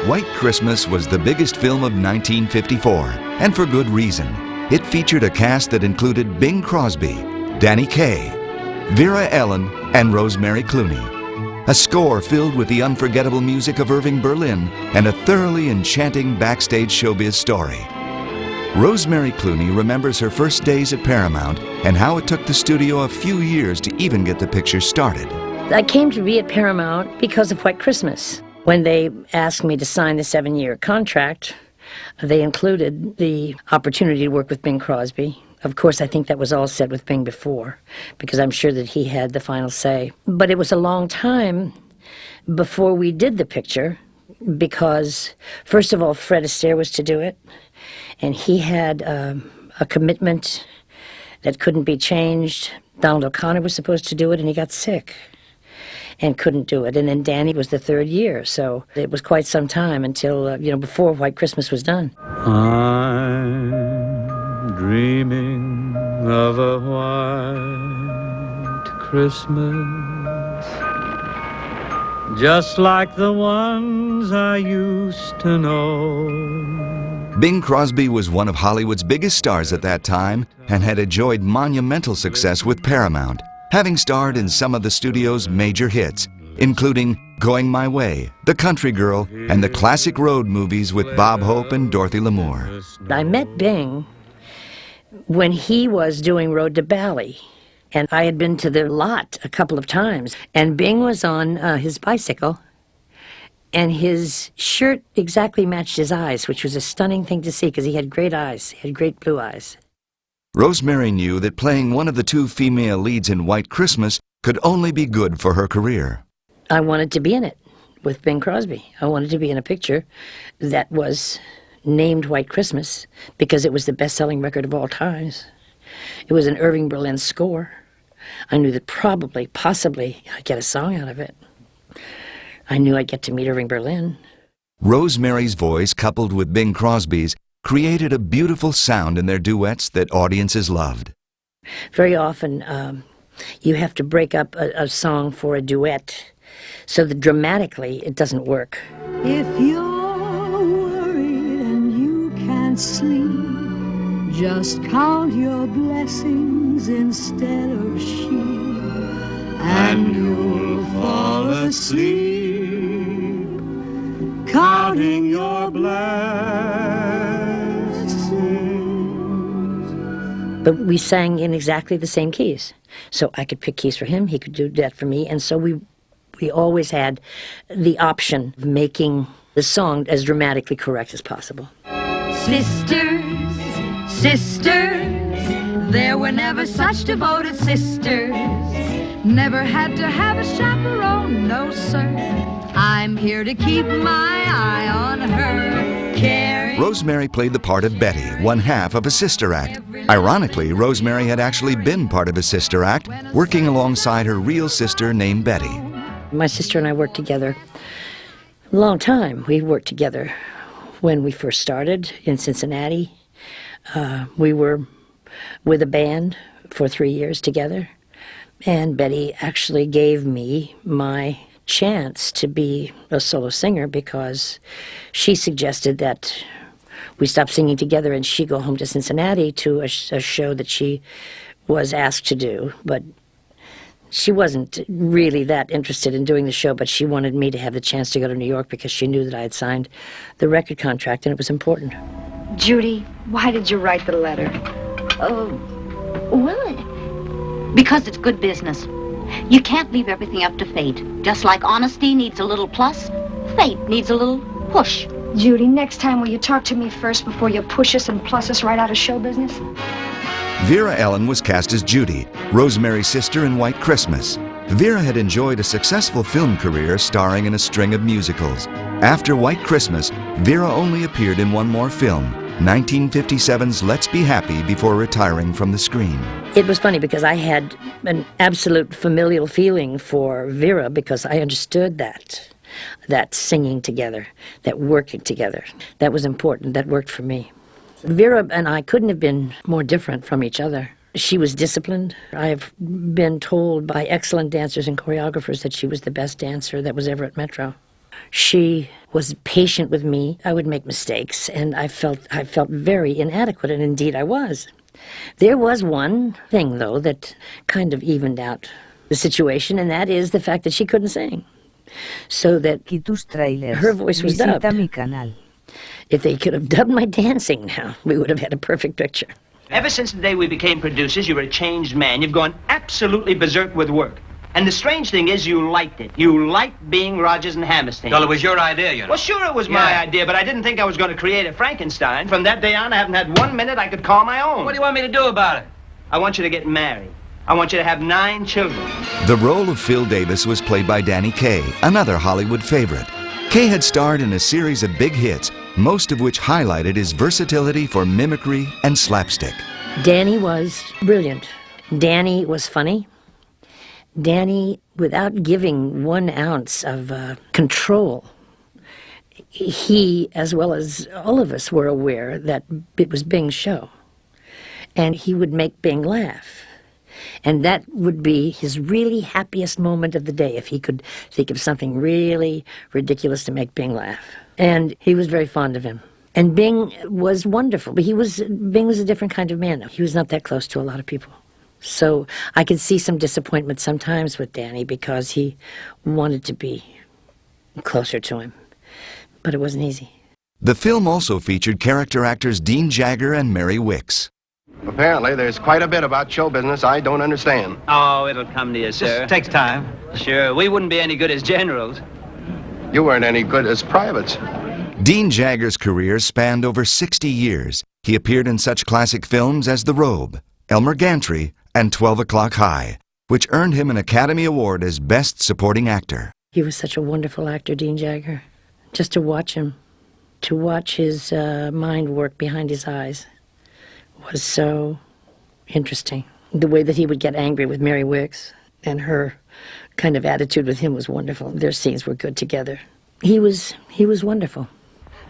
White Christmas was the biggest film of 1954, and for good reason. It featured a cast that included Bing Crosby, Danny Kaye, Vera-Ellen, and Rosemary Clooney. A score filled with the unforgettable music of Irving Berlin and a thoroughly enchanting backstage showbiz story. Rosemary Clooney remembers her first days at Paramount and how it took the studio a few years to even get the picture started. I came to be at Paramount because of White Christmas. When they asked me to sign the 7-year contract, they included the opportunity to work with Bing Crosby. Of course, I think that was all said with Bing before, because I'm sure that he had the final say. But it was a long time before we did the picture, because, first of all, Fred Astaire was to do it, and he had a commitment that couldn't be changed. Donald O'Connor was supposed to do it, and he got sick and couldn't do it. And then Danny was the 3rd year, so it was quite some time until, before White Christmas was done. I'm dreaming of a white Christmas, just like the ones I used to know. Bing Crosby was one of Hollywood's biggest stars at that time and had enjoyed monumental success with Paramount, having starred in some of the studio's major hits, including Going My Way, The Country Girl, and the classic road movies with Bob Hope and Dorothy Lamour. I met Bing when he was doing Road to Bali, and I had been to the lot a couple of times, and Bing was on his bicycle, and his shirt exactly matched his eyes, which was a stunning thing to see because he had great eyes. He had great blue eyes. Rosemary knew that playing one of the 2 female leads in White Christmas could only be good for her career. I wanted to be in it with Bing Crosby. I wanted to be in a picture that was named White Christmas because it was the best-selling record of all times. It was an Irving Berlin score. I knew that probably, possibly, I'd get a song out of it. I knew I'd get to meet Irving Berlin. Rosemary's voice, coupled with Bing Crosby's, created a beautiful sound in their duets that audiences loved. Very often, you have to break up a song for a duet so that dramatically it doesn't work. If you're worried and you can't sleep, just count your blessings instead of sheep, and you'll fall asleep counting your blessings. But we sang in exactly the same keys. So I could pick keys for him, he could do that for me, and so we always had the option of making the song as dramatically correct as possible. Sisters, sisters, there were never such devoted sisters. Never had to have a chaperone, no sir. I'm here to keep my eye on her, caring. Rosemary played the part of Betty, one half of a sister act. Ironically, Rosemary had actually been part of a sister act, working alongside her real sister named Betty. My sister and I worked together a long time. We worked together when we first started in Cincinnati. We were with a band for 3 years together, and Betty actually gave me my chance to be a solo singer because she suggested that we stop singing together and she go home to Cincinnati to a show that she was asked to do, but she wasn't really that interested in doing the show, but she wanted me to have the chance to go to New York because she knew that I had signed the record contract and it was important. Judy, why did you write the letter? Because it's good business. You can't leave everything up to fate. Just like honesty needs a little plus, fate needs a little push. Judy, next time will you talk to me first before you push us and plus us right out of show business? Vera-Ellen was cast as Judy, Rosemary's sister in White Christmas. Vera had enjoyed a successful film career starring in a string of musicals. After White Christmas, Vera only appeared in one more film, 1957's Let's Be Happy, before retiring from the screen. It was funny because I had an absolute familial feeling for Vera because I understood that singing together, that working together. That was important. That worked for me. Vera and I couldn't have been more different from each other. She was disciplined. I've been told by excellent dancers and choreographers that she was the best dancer that was ever at Metro. She was patient with me. I would make mistakes, and I felt very inadequate, and indeed I was. There was one thing, though, that kind of evened out the situation, and that is the fact that she couldn't sing. So that her voice was dubbed. If they could have dubbed my dancing now, we would have had a perfect picture. Ever since the day we became producers, you were a changed man. You've gone absolutely berserk with work. And the strange thing is you liked it. You liked being Rodgers and Hammerstein. Well, it was your idea, you know. Well, sure it was my idea, but I didn't think I was going to create a Frankenstein. From that day on, I haven't had 1 minute I could call my own. What do you want me to do about it? I want you to get married. I want you to have 9 children. The role of Phil Davis was played by Danny Kaye, another Hollywood favorite. Kaye had starred in a series of big hits, most of which highlighted his versatility for mimicry and slapstick. Danny was brilliant. Danny was funny. Danny, without giving 1 ounce of control, he, as well as all of us, were aware that it was Bing's show. And he would make Bing laugh. And that would be his really happiest moment of the day, if he could think of something really ridiculous to make Bing laugh. And he was very fond of him. And Bing was wonderful, but Bing was a different kind of man. He was not that close to a lot of people. So I could see some disappointment sometimes with Danny because he wanted to be closer to him. But it wasn't easy. The film also featured character actors Dean Jagger and Mary Wickes. Apparently, there's quite a bit about show business I don't understand. Oh, it'll come to you, sir. Just takes time. Sure, we wouldn't be any good as generals. You weren't any good as privates. Dean Jagger's career spanned over 60 years. He appeared in such classic films as The Robe, Elmer Gantry, and 12 O'Clock High, which earned him an Academy Award as Best Supporting Actor. He was such a wonderful actor, Dean Jagger. Just to watch him, to watch his mind work behind his eyes was so interesting. The way that he would get angry with Mary Wickes and her kind of attitude with him was wonderful. Their scenes were good together. He was wonderful.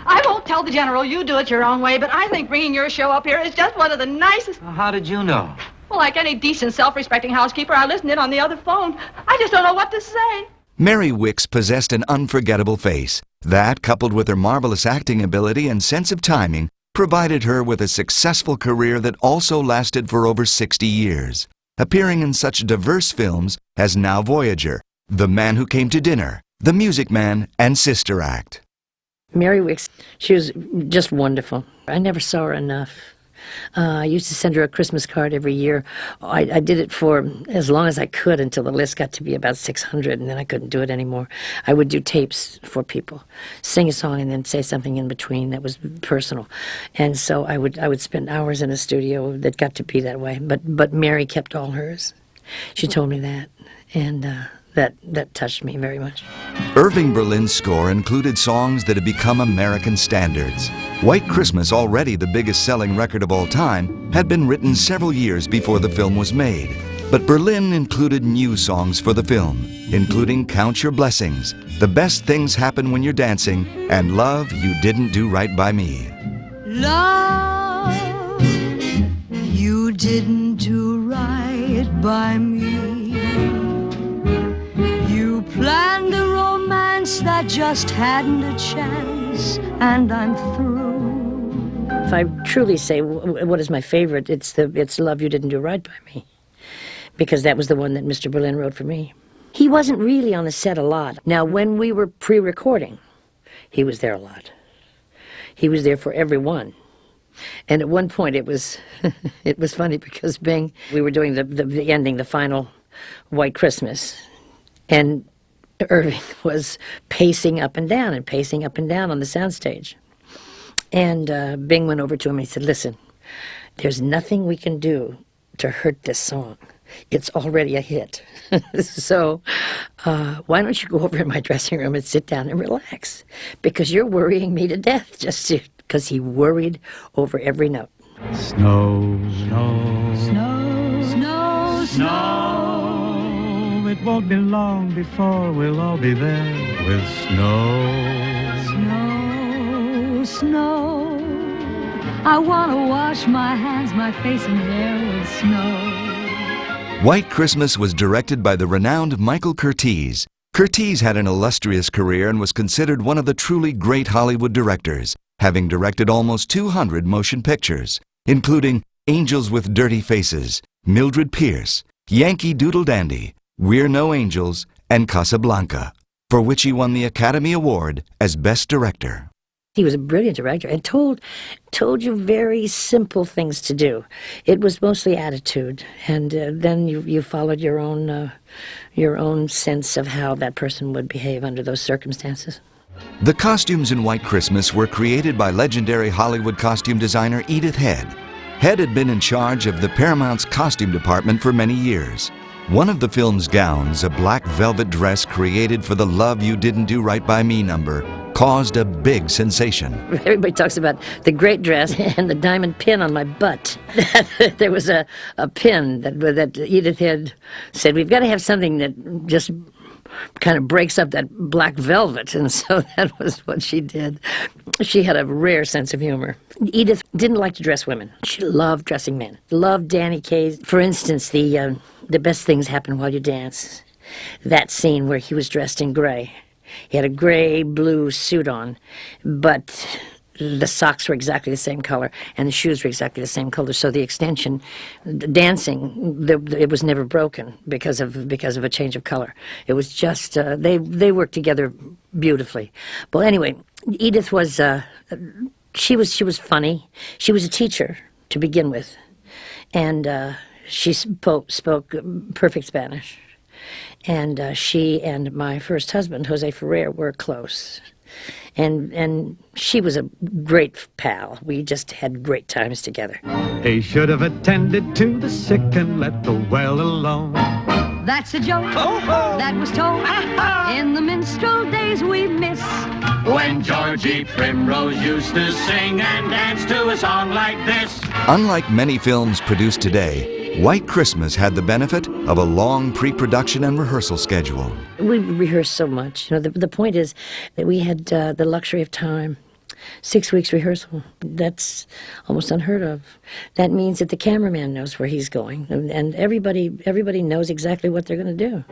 I won't tell the General you do it your own way, but I think bringing your show up here is just one of the nicest... Well, how did you know? Well, like any decent, self-respecting housekeeper, I listened in on the other phone. I just don't know what to say. Mary Wickes possessed an unforgettable face. That, coupled with her marvelous acting ability and sense of timing, provided her with a successful career that also lasted for over 60 years, appearing in such diverse films as Now Voyager, The Man Who Came to Dinner, The Music Man, and Sister Act. Mary Wickes, she was just wonderful. I never saw her enough. I used to send her a Christmas card every year. I did it for as long as I could until the list got to be about 600, and then I couldn't do it anymore. I would do tapes for people, sing a song, and then say something in between that was personal. And so I would spend hours in a studio that got to be that way. But Mary kept all hers. She told me that, and that touched me very much. Irving Berlin's score included songs that had become American standards. White Christmas, already the biggest-selling record of all time, had been written several years before the film was made. But Berlin included new songs for the film, including Count Your Blessings, The Best Things Happen When You're Dancing, and Love, You Didn't Do Right By Me. Love, you didn't do right by me. You planned a romance that just hadn't a chance, and I'm through. If I truly say what is my favorite, it's Love, You Didn't Do Right By Me, because that was the one that Mr. Berlin wrote for me. He wasn't really on the set a lot. Now, when we were pre-recording, he was there a lot. He was there for everyone. And at one point, it was it was funny because Bing, we were doing the ending, the final White Christmas, and Irving was pacing up and down on the soundstage. And Bing went over to him and he said, "Listen, there's nothing we can do to hurt this song. It's already a hit. So why don't you go over in my dressing room and sit down and relax? Because you're worrying me to death." Because he worried over every note. Snow, snow, Snow, snow, snow. It won't be long before we'll all be there with snow. snow, snow. I want to wash my hands, my face, and hair with snow. White Christmas was directed by the renowned Michael Curtiz. Curtiz had an illustrious career and was considered one of the truly great Hollywood directors, having directed almost 200 motion pictures, including Angels with Dirty Faces, Mildred Pierce, Yankee Doodle Dandy, We're No Angels, and Casablanca, for which he won the Academy Award as Best Director. He was a brilliant director and told you very simple things to do. It was mostly attitude, and then you followed your own sense of how that person would behave under those circumstances. The costumes in White Christmas were created by legendary Hollywood costume designer Edith Head. Head had been in charge of the Paramount's costume department for many years. One of the film's gowns, a black velvet dress created for the Love You Didn't Do Right By Me number, caused a big sensation. Everybody talks about the great dress and the diamond pin on my butt. There was a pin that Edith Head said, we've got to have something that just kind of breaks up that black velvet, and so that was what she did. She had a rare sense of humor. Edith didn't like to dress women. She loved dressing men. Loved Danny Kaye. For instance, the best things happen while you dance. That scene where he was dressed in gray. He had a gray-blue suit on, but the socks were exactly the same color, and the shoes were exactly the same color. So the extension, the dancing, it was never broken because of a change of color. It was just they worked together beautifully. Well, anyway, Edith was she was funny. She was a teacher to begin with, and she spoke perfect Spanish. And she and my first husband, Jose Ferrer, were close. And she was a great pal. We just had great times together. He should have attended to the sick and let the well alone. That's a joke that was told in the minstrel days we miss. When Georgie Primrose used to sing and dance to a song like this. Unlike many films produced today, White Christmas had the benefit of a long pre-production and rehearsal schedule. We rehearsed so much. You know, the point is that we had the luxury of time. 6 weeks rehearsal. That's almost unheard of. That means that the cameraman knows where he's going, and everybody knows exactly what they're going to do.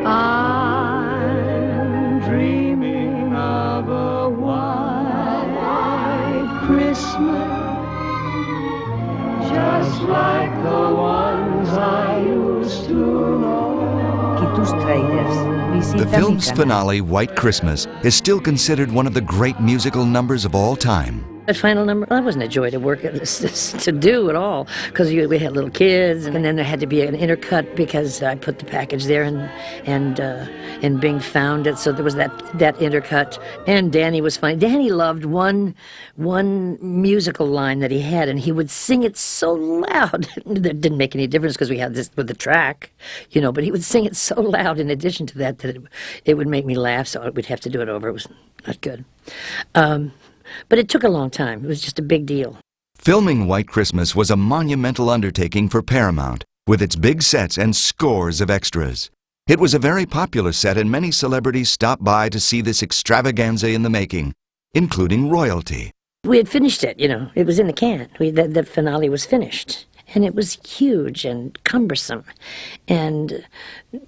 I'm dreaming of a white Christmas, just like the ones I used to know. The film's finale, White Christmas, is still considered one of the great musical numbers of all time. The final number, that wasn't a joy to work to do at all, because we had little kids, and then there had to be an intercut because I put the package there, and Bing found it, so there was that intercut. And Danny was funny. Danny loved one musical line that he had, and he would sing it so loud. That didn't make any difference because we had this with the track, you know, but he would sing it so loud in addition to that it would make me laugh, so we'd have to do it over. It was not good. But it took a long time. It was just a big deal. Filming White Christmas was a monumental undertaking for Paramount, with its big sets and scores of extras. It was a very popular set, and many celebrities stopped by to see this extravaganza in the making, including royalty. We had finished it, you know. It was in the can. The finale was finished. And it was huge and cumbersome. And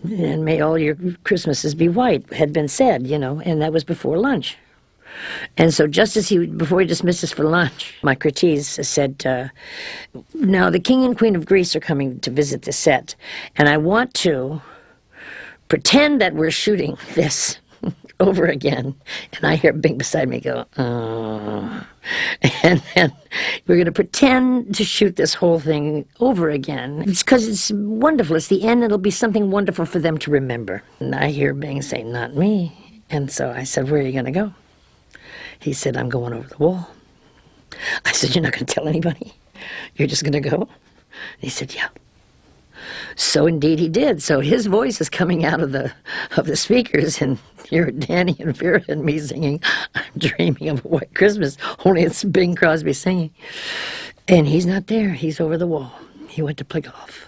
may all your Christmases be white, had been said, you know, and that was before lunch. And so just as before he dismissed us for lunch, my Curtiz said, now the King and Queen of Greece are coming to visit the set, and I want to pretend that we're shooting this over again. And I hear Bing beside me go, oh. And then we're going to pretend to shoot this whole thing over again. It's because it's wonderful. It's the end. It'll be something wonderful for them to remember. And I hear Bing say, not me. And so I said, where are you going to go? He said, I'm going over the wall. I said, you're not going to tell anybody? You're just going to go? And he said, yeah. So indeed he did. So his voice is coming out of the speakers, and you're Danny and Vera and me singing, I'm dreaming of a white Christmas, only it's Bing Crosby singing. And he's not there. He's over the wall. He went to play golf.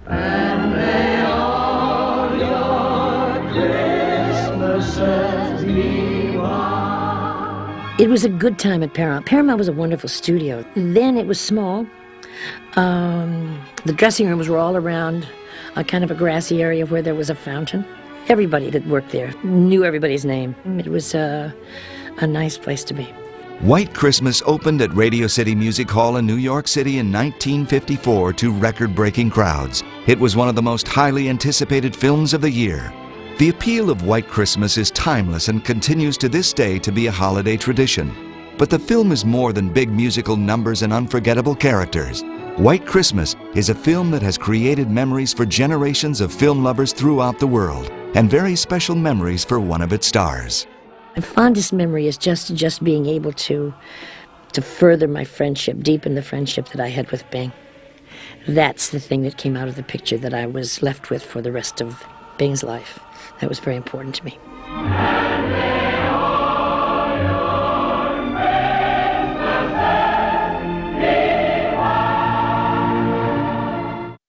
And may all your Christmases be white. It was a good time at Paramount. Paramount was a wonderful studio. Then it was small. The dressing rooms were all around a kind of a grassy area where there was a fountain. Everybody that worked there knew everybody's name. It was a nice place to be. White Christmas opened at Radio City Music Hall in New York City in 1954 to record-breaking crowds. It was one of the most highly anticipated films of the year. The appeal of White Christmas is timeless and continues to this day to be a holiday tradition. But the film is more than big musical numbers and unforgettable characters. White Christmas is a film that has created memories for generations of film lovers throughout the world, and very special memories for one of its stars. My fondest memory is just being able to further my friendship, deepen the friendship that I had with Bing. That's the thing that came out of the picture that I was left with for the rest of Bing's life. That was very important to me.